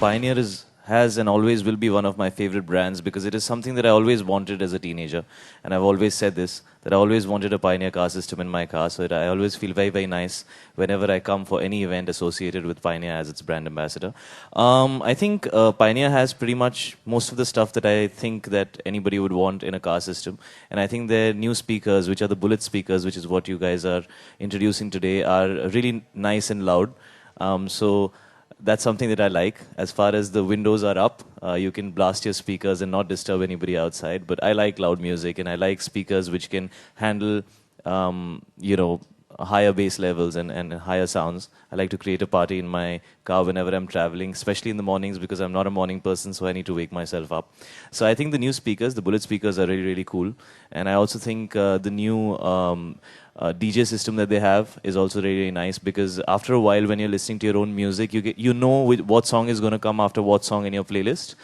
Pioneer has and always will be one of my favorite brands because it is something that I always wanted as a teenager. And I've always said this, that I always wanted a Pioneer car system in my car. So I always feel very, very nice whenever I come for any event associated with Pioneer as its brand ambassador. I think Pioneer has pretty much most of the stuff that I think that anybody would want in a car system. And I think their new speakers, which are the Bullet speakers, which is what you guys are introducing today, are really nice and loud. So that's something that I like. As far as the windows are up, you can blast your speakers and not disturb anybody outside. But I like loud music, and I like speakers which can handle, higher bass levels and higher sounds. I like to create a party in my car whenever I'm traveling, especially in the mornings because I'm not a morning person, so I need to wake myself up. So I think the new speakers, the Bullet speakers, are really, really cool. And I also think the new DJ system that they have is also really, really nice because after a while when you're listening to your own music, you know what song is going to come after what song in your playlist.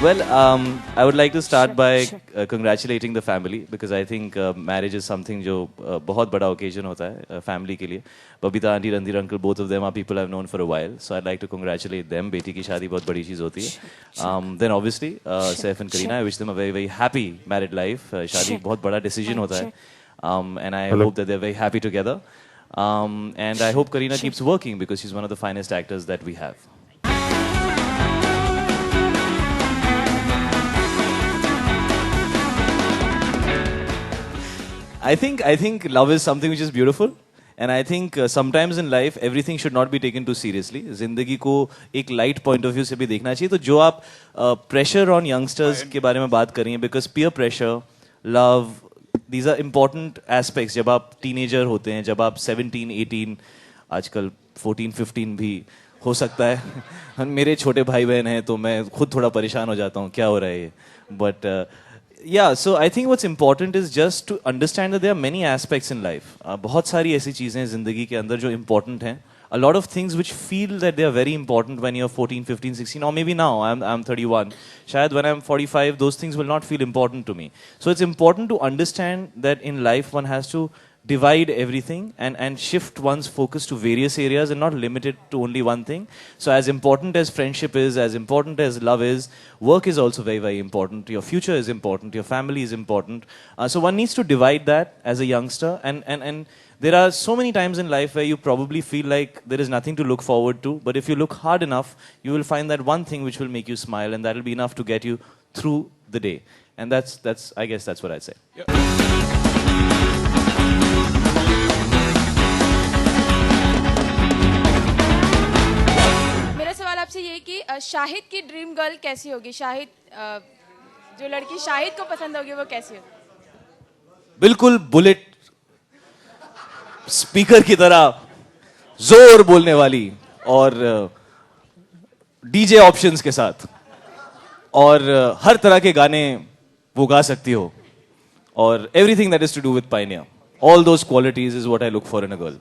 Well, I would like to start by congratulating the family because I think marriage is something जो बहुत बड़ा occasion होता है family के लिए. Babita auntie, Randhir uncle, both of them are people I've known for a while, so I'd like to congratulate them. बेटी की शादी बहुत बड़ी चीज होती है. Then obviously Saif and Kareena, I wish them a very, very happy married life. शादी बहुत बड़ा decision होता है, and I hope that they're very happy together. And I hope Kareena keeps working because she's one of the finest actors that we have. I think love is something which is beautiful, and I think sometimes in life everything should not be taken too seriously. जिंदगी को एक light point of view से भी देखना चाहिए. तो जो आप pressure on youngsters के बारे में बात कर रही हैं, because peer pressure, love, these are important aspects. जब आप teenager होते हैं, जब आप 17, 18, आजकल 14, 15 भी हो सकता है. मेरे छोटे भाई बहन हैं तो मैं खुद थोड़ा परेशान हो जाता हूँ क्या हो रहा है ये. But yeah, so I think what's important is just to understand that there are many aspects in life. बहुत सारी ऐसी चीजें हैं जिंदगी के अंदर जो important हैं. A lot of things which feel that they are very important when you're 14, 15, 16, or maybe now I'm 31. शायद when I'm 45, those things will not feel important to me. So it's important to understand that in life one has to divide everything and shift one's focus to various areas and not limit it to only one thing. So as important as friendship is, as important as love is, work is also very, very important. Your future is important. Your family is important. So one needs to divide that as a youngster. And there are so many times in life where you probably feel like there is nothing to look forward to. But if you look hard enough, you will find that one thing which will make you smile, and that will be enough to get you through the day. And that's I guess that's what I'd say. Yeah. आपसे ये कि शाहिद की dream girl कैसी होगी? शाहिद, जो लड़की शाहिद को पसंद होगी वो कैसी होगी? बिल्कुल बुलेट स्पीकर की तरह जोर बोलने वाली और डीजे ऑप्शंस के साथ और हर तरह के गाने वो गा सकती हो और everything that is to do with pioneer. All those qualities is what I look for in a girl.